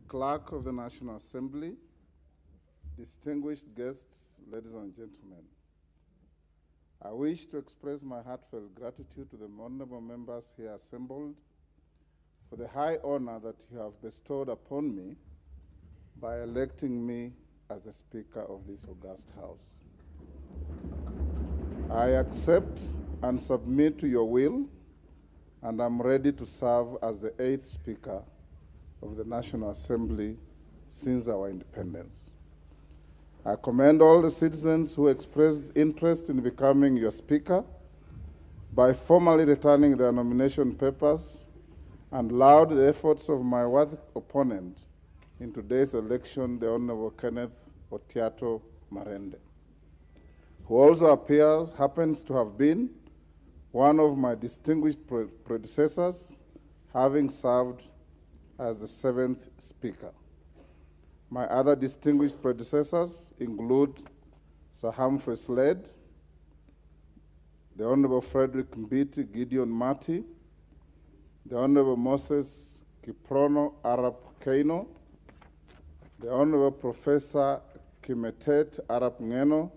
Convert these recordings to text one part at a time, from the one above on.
Clerk of the National Assembly, distinguished guests, ladies and gentlemen, I wish to express my heartfelt gratitude to the honorable members here assembled for the high honor that you have bestowed upon me by electing me as the Speaker of this august House. I accept and submit to your will, and I'm ready to serve as the 8th Speaker of the National Assembly since our independence. I commend all the citizens who expressed interest in becoming your Speaker by formally returning their nomination papers and laud the efforts of my worthy opponent in today's election, the Honorable Kenneth Otiato Marende, who also happens to have been one of my distinguished predecessors, having served as the 7th Speaker. My other distinguished predecessors include Sir Humphrey Slade, the Honorable Frederick Mbiti Gideon Mati, the Honorable Moses Kiprono Arap Keino, the Honorable Professor Kimetet Arap Ngeno,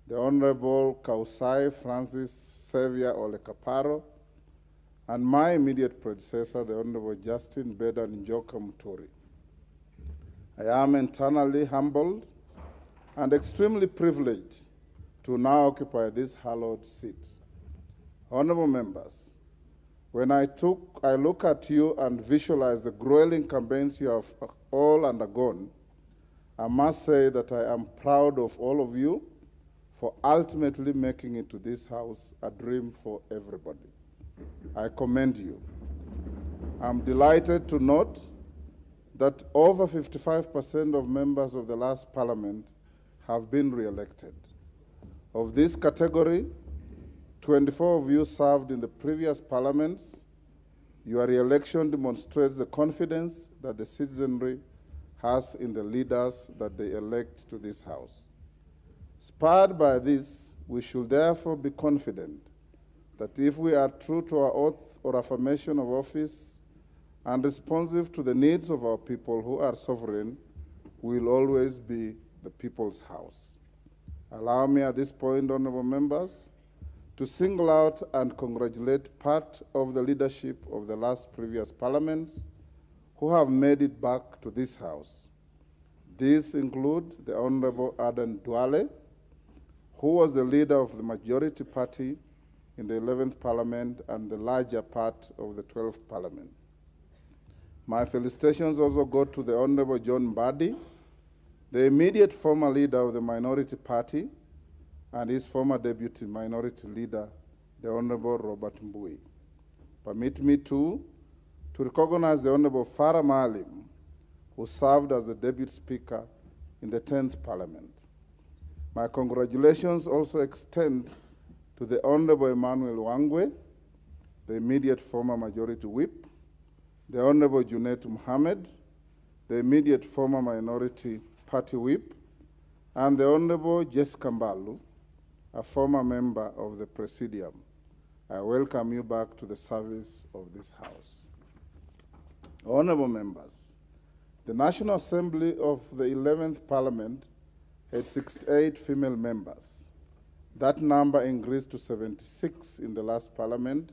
the Honorable Kausai Francis Xavier Olekaparo, and my immediate predecessor, the Honorable Justin Beda Njoka Muturi. I am eternally humbled and extremely privileged to now occupy this hallowed seat. Honorable members, when I look at you and visualize the grueling campaigns you have all undergone, I must say that I am proud of all of you for ultimately making it to this House a dream for everybody. I commend you. I'm delighted to note that over 55% of members of the last Parliament have been re-elected. Of this category, 24 of you served in the previous parliaments. Your re-election demonstrates the confidence that the citizenry has in the leaders that they elect to this House. Spurred by this, we should therefore be confident that if we are true to our oath or affirmation of office and responsive to the needs of our people who are sovereign, we will always be the people's house. Allow me at this point, honorable members, to single out and congratulate part of the leadership of the last previous parliaments who have made it back to this House. These include the Honorable Aden Duale, who was the leader of the majority party in the 11th Parliament and the larger part of the 12th Parliament. My felicitations also go to the Honorable John Mbadi, the immediate former leader of the minority party, and his former deputy minority leader, the Honorable Robert Mbui. Permit me too to recognize the Honorable Farah Maalim, who served as the deputy speaker in the 10th Parliament. My congratulations also extend to the Honorable Emmanuel Wangwe, the immediate former majority whip, the Honorable Junet Mohammed, the immediate former minority party whip, and the Honorable Jessica Mbalu, a former member of the Presidium. I welcome you back to the service of this House. Honorable members, the National Assembly of the 11th Parliament had 68 female members. That number increased to 76 in the last Parliament.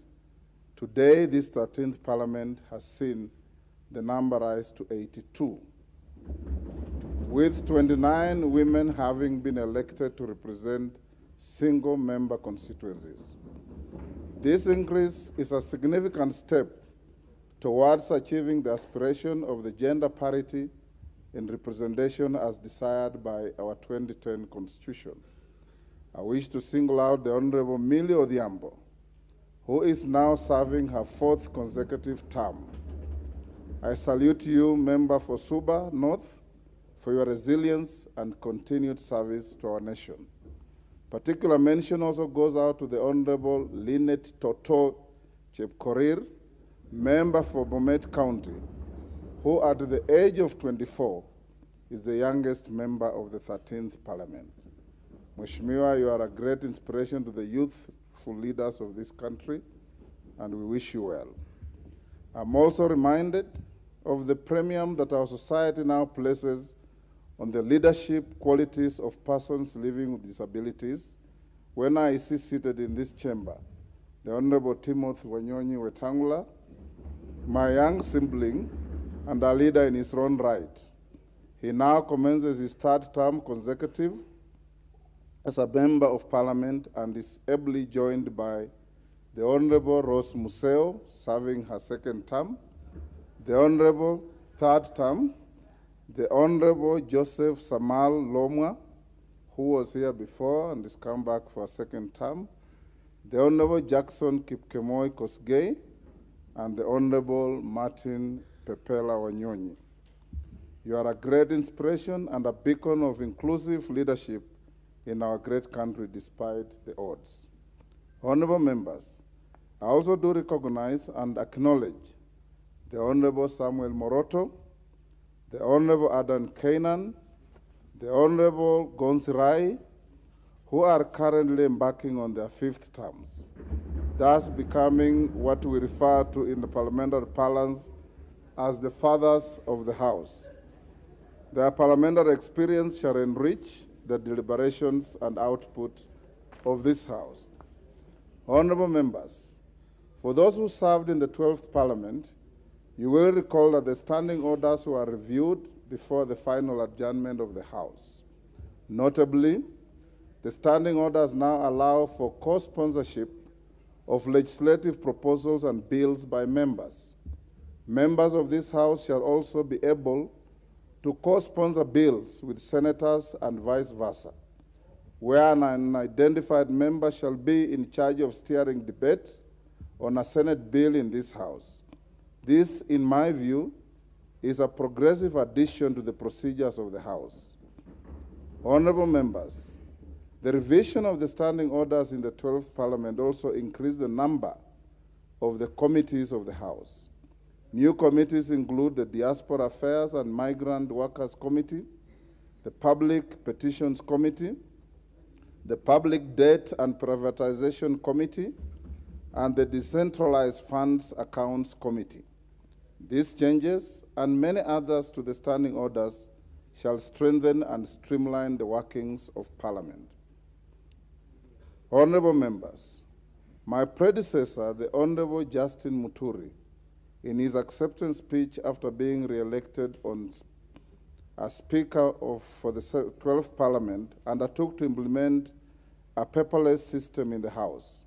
Today, this 13th Parliament has seen the number rise to 82, with 29 women having been elected to represent single-member constituencies. This increase is a significant step towards achieving the aspiration of the gender parity in representation as desired by our 2010 Constitution. I wish to single out the Honorable Millie Odhiambo, who is now serving her 4th consecutive term. I salute you, Member for Suba North, for your resilience and continued service to our nation. Particular mention also goes out to the Honorable Lynette Toto Chepkorir, Member for Bomet County, who at the age of 24 is the youngest member of the 13th Parliament. Mheshimiwa, you are a great inspiration to the youthful leaders of this country, and we wish you well. I'm also reminded of the premium that our society now places on the leadership qualities of persons living with disabilities, when I see seated in this chamber the Honorable Moses Wetangula, my young sibling and a leader in his own right. He now commences his third term consecutive as a member of parliament and is ably joined by the Honorable Rose Museo, serving her second term, the Honorable third term, the Honorable Joseph Samal Lomwa, who was here before and has come back for a second term, the Honorable Jackson Kipkemoi Kosgei, and the Honorable Martin Pepela Wanyonyi. You are a great inspiration and a beacon of inclusive leadership in our great country despite the odds. Honorable members, I also do recognize and acknowledge the Honorable Samuel Moroto, the Honorable Adan Kainan, the Honorable Gonsirai, who are currently embarking on their fifth terms, thus becoming what we refer to in the parliamentary parlance as the fathers of the House. Their parliamentary experience shall enrich the deliberations and output of this House. Honorable members, for those who served in the 12th Parliament, you will recall that the standing orders were reviewed before the final adjournment of the House. Notably, the standing orders now allow for co-sponsorship of legislative proposals and bills by members. Members of this House shall also be able to co-sponsor bills with senators and vice versa, where an unidentified member shall be in charge of steering debate on a Senate bill in this House. This, in my view, is a progressive addition to the procedures of the House. Honorable members, the revision of the standing orders in the 12th Parliament also increased the number of the committees of the House. New committees include the Diaspora Affairs and Migrant Workers Committee, the Public Petitions Committee, the Public Debt and Privatization Committee, and the Decentralized Funds Accounts Committee. These changes and many others to the standing orders shall strengthen and streamline the workings of Parliament. Honorable members, my predecessor, the Honorable Justin Muturi, in his acceptance speech after being re-elected as Speaker for the 12th Parliament, undertook to implement a paperless system in the House.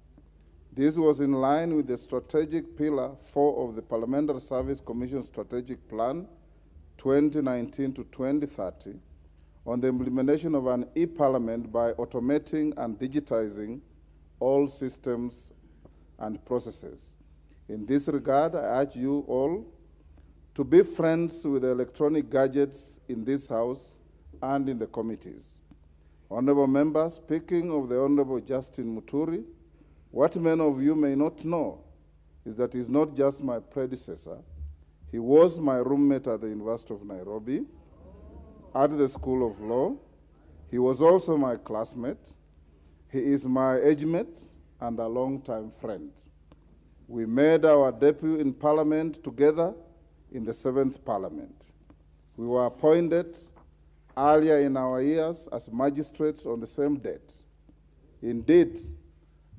This was in line with the strategic pillar 4 of the Parliamentary Service Commission Strategic Plan 2019 to 2030 on the implementation of an e-Parliament by automating and digitizing all systems and processes. In this regard, I urge you all to be friends with the electronic gadgets in this House and in the committees. Honorable members, speaking of the Honorable Justin Muturi, what many of you may not know is that he's not just my predecessor. He was my roommate at the University of Nairobi, at the School of Law. He was also my classmate. He is my age mate and a longtime friend. We made our debut in Parliament together in the 7th Parliament. We were appointed earlier in our years as magistrates on the same date. Indeed,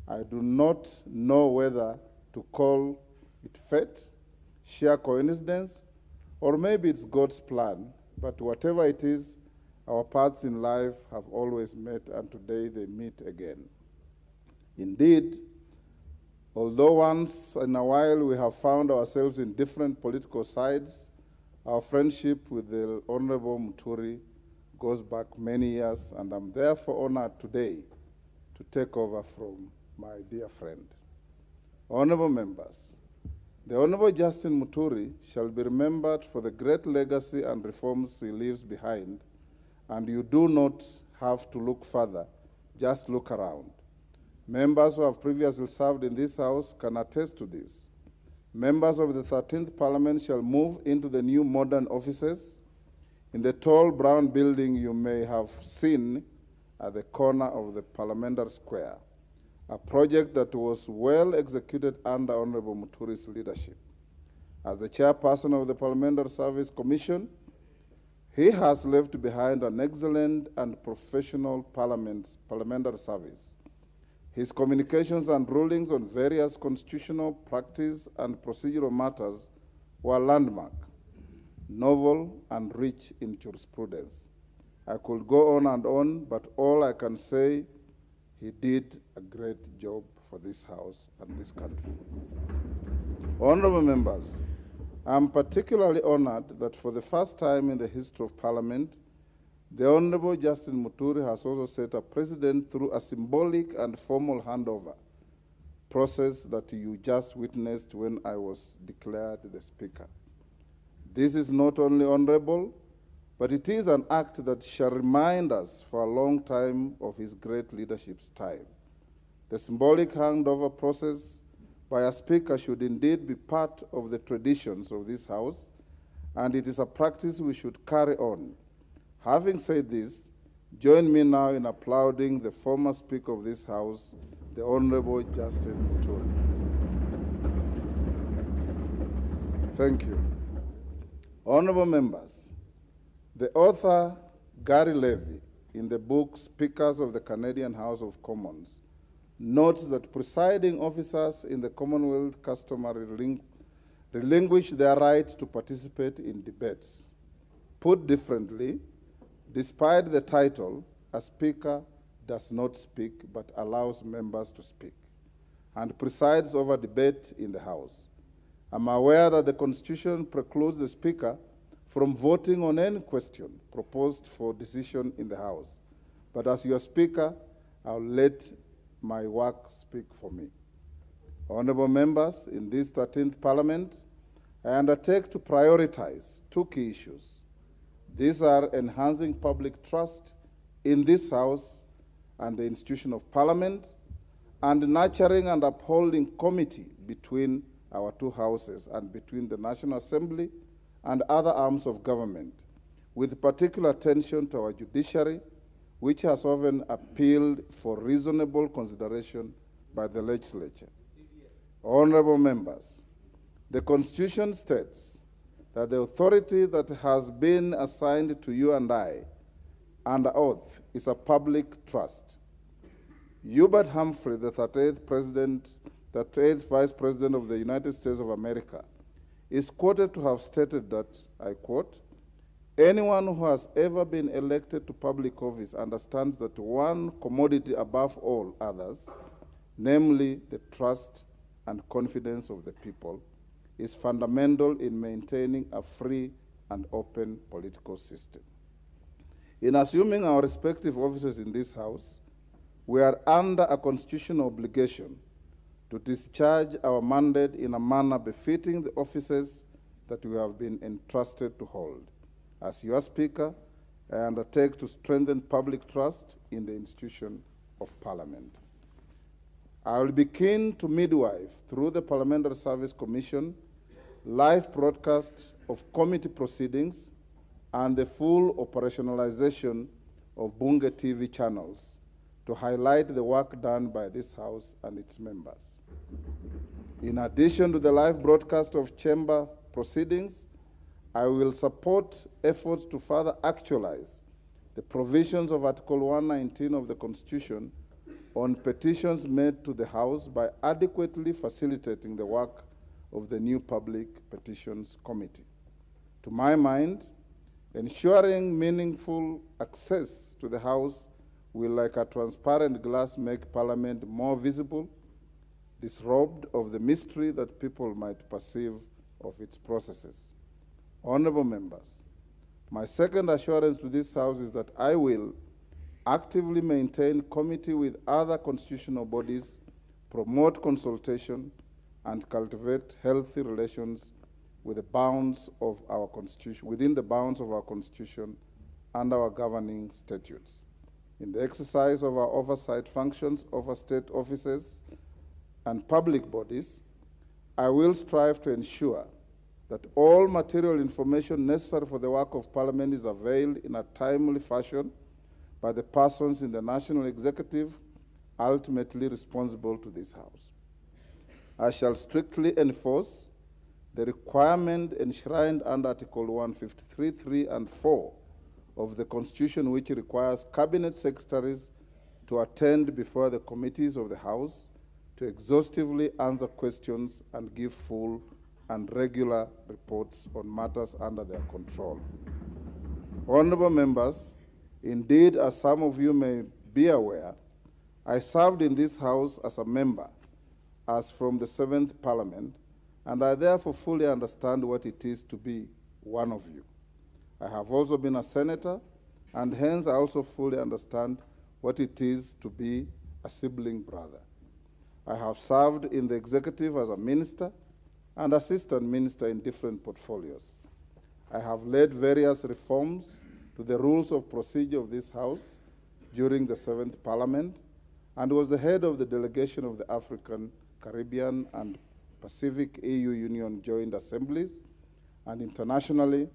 I do not know whether to call it fate, sheer coincidence, or maybe it's God's plan, but whatever it is, our paths in life have always met, and today they meet again. Indeed, although once in a while we have found ourselves in different political sides, our friendship with the Honorable Muturi goes back many years, and I'm therefore honored today to take over from my dear friend. Honorable members, the Honorable Justin Muturi shall be remembered for the great legacy and reforms he leaves behind, and you do not have to look further, just look around. Members who have previously served in this House can attest to this. Members of the 13th Parliament shall move into the new modern offices in the tall brown building you may have seen at the corner of the Parliamentary Square, a project that was well executed under Honorable Muturi's leadership. As the chairperson of the Parliamentary Service Commission, he has left behind an excellent and professional parliamentary service. His communications and rulings on various constitutional practice and procedural matters were landmark, novel, and rich in jurisprudence. I could go on, but all I can say, he did a great job for this House and this country. Honorable members, I am particularly honored that for the first time in the history of Parliament, the Honorable Justin Muturi has also set a precedent through a symbolic and formal handover process that you just witnessed when I was declared the Speaker. This is not only honorable, but it is an act that shall remind us for a long time of his great leadership style. The symbolic handover process by a Speaker should indeed be part of the traditions of this House, and it is a practice we should carry on. Having said this, join me now in applauding the former Speaker of this House, the Honorable Justin Muturi. Thank you. Honorable members, the author Gary Levy, in the book Speakers of the Canadian House of Commons, notes that presiding officers in the Commonwealth customary relinquish their right to participate in debates. Put differently, despite the title, a speaker does not speak but allows members to speak and presides over debate in the House. I'm aware that the Constitution precludes the Speaker from voting on any question proposed for decision in the House. But as your Speaker, I'll let my work speak for me. Honorable members, in this 13th Parliament, I undertake to prioritize two key issues. These are enhancing public trust in this House and the institution of Parliament, and nurturing and upholding comity between our two houses and between the National Assembly and other arms of government, with particular attention to our judiciary, which has often appealed for reasonable consideration by the legislature. Honorable members, the Constitution states that the authority that has been assigned to you and I under oath is a public trust. Hubert Humphrey, the 38th Vice President of the United States of America, is quoted to have stated that, I quote, "Anyone who has ever been elected to public office understands that one commodity above all others, namely the trust and confidence of the people, is fundamental in maintaining a free and open political system." In assuming our respective offices in this House, we are under a constitutional obligation to discharge our mandate in a manner befitting the offices that we have been entrusted to hold. As your Speaker, I undertake to strengthen public trust in the institution of Parliament. I will be keen to midwife, through the Parliamentary Service Commission, live broadcast of committee proceedings and the full operationalization of Bunge TV channels to highlight the work done by this House and its members. In addition to the live broadcast of chamber proceedings, I will support efforts to further actualize the provisions of Article 119 of the Constitution on petitions made to the House by adequately facilitating the work of the new Public Petitions Committee. To my mind, ensuring meaningful access to the House will, like a transparent glass, make Parliament more visible, disrobed of the mystery that people might perceive of its processes. Honorable members, my second assurance to this House is that I will actively maintain committee with other constitutional bodies, promote consultation, and cultivate healthy relations with the bounds of our Constitution, within the bounds of our Constitution and our governing statutes. In the exercise of our oversight functions over state offices and public bodies, I will strive to ensure that all material information necessary for the work of Parliament is availed in a timely fashion by the persons in the National Executive ultimately responsible to this House. I shall strictly enforce the requirement enshrined under Article 153(3) and 4 of the Constitution, which requires cabinet secretaries to attend before the committees of the House to exhaustively answer questions and give full and regular reports on matters under their control. Honorable members, indeed, as some of you may be aware, I served in this House as a member as from the 7th Parliament, and I therefore fully understand what it is to be one of you. I have also been a senator, and hence I also fully understand what it is to be a sibling brother. I have served in the executive as a minister and assistant minister in different portfolios. I have led various reforms to the rules of procedure of this House during the 7th Parliament and was the head of the delegation of the African, Caribbean, and Pacific EU Union Joint Assemblies, and internationally,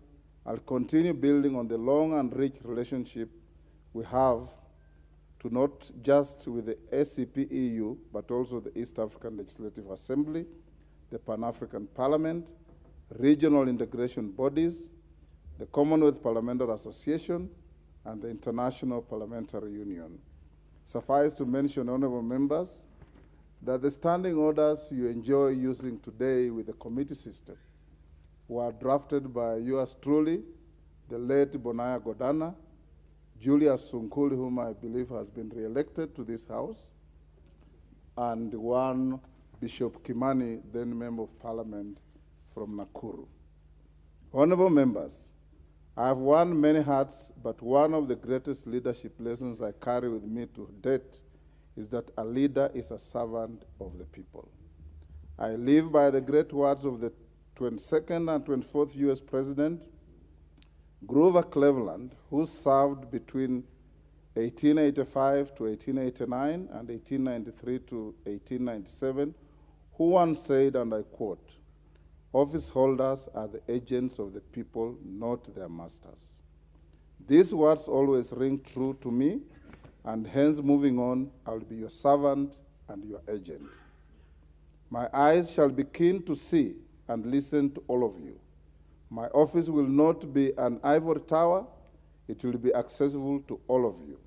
I'll continue building on the long and rich relationship we have to not just with the ACP-EU, but also the East African Legislative Assembly, the Pan-African Parliament, regional integration bodies, the Commonwealth Parliamentary Association, and the International Parliamentary Union. Suffice to mention, honorable members, that the standing orders you enjoy using today with the committee system were drafted by yours truly, the late Bonaya Godana, Julius Sunkuli, whom I believe has been re-elected to this House, and one Bishop Kimani, then Member of Parliament from Nakuru. Honorable members, I have worn many hats, but one of the greatest leadership lessons I carry with me to date is that a leader is a servant of the people. I live by the great words of the 22nd and 24th US President, Grover Cleveland, who served between 1885 to 1889 and 1893 to 1897, who once said, and I quote, "Office holders are the agents of the people, not their masters." These words always ring true to me, and hence moving on, I will be your servant and your agent. My eyes shall be keen to see and listen to all of you. My office will not be an ivory tower, it will be accessible to all of you.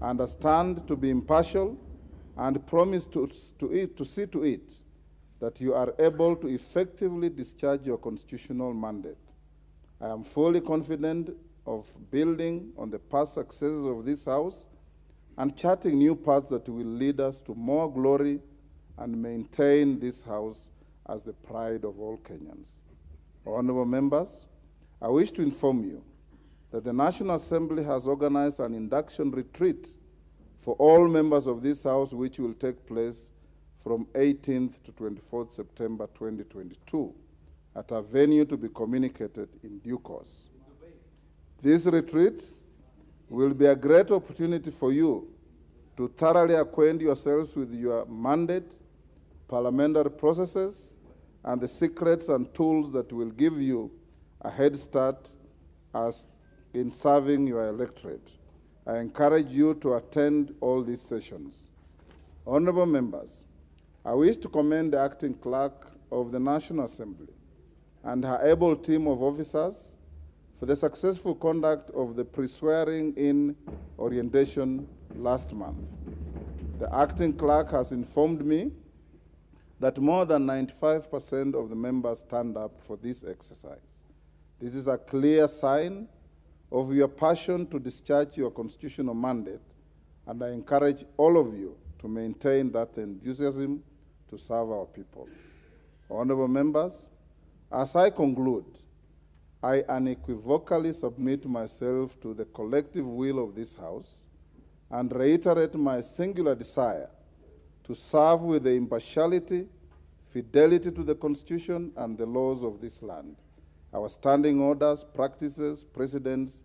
I understand to be impartial and promise to see to it that you are able to effectively discharge your constitutional mandate. I am fully confident of building on the past successes of this House and charting new paths that will lead us to more glory and maintain this House as the pride of all Kenyans. Honorable members, I wish to inform you that the National Assembly has organized an induction retreat for all members of this House, which will take place from 18th to 24th September 2022 at a venue to be communicated in due course. This retreat will be a great opportunity for you to thoroughly acquaint yourselves with your mandate, parliamentary processes, and the secrets and tools that will give you a head start as in serving your electorate. I encourage you to attend all these sessions. Honorable members, I wish to commend the acting clerk of the National Assembly and her able team of officers for the successful conduct of the pre-swearing-in orientation last month. The acting clerk has informed me that more than 95% of the members turned up for this exercise. This is a clear sign of your passion to discharge your constitutional mandate, and I encourage all of you to maintain that enthusiasm to serve our people. Honorable members, as I conclude, I unequivocally submit myself to the collective will of this House and reiterate my singular desire to serve with the impartiality, fidelity to the Constitution and the laws of this land, our standing orders, practices, precedents,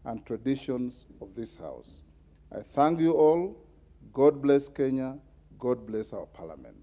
and traditions of this House. I thank you all. God bless Kenya. God bless our Parliament.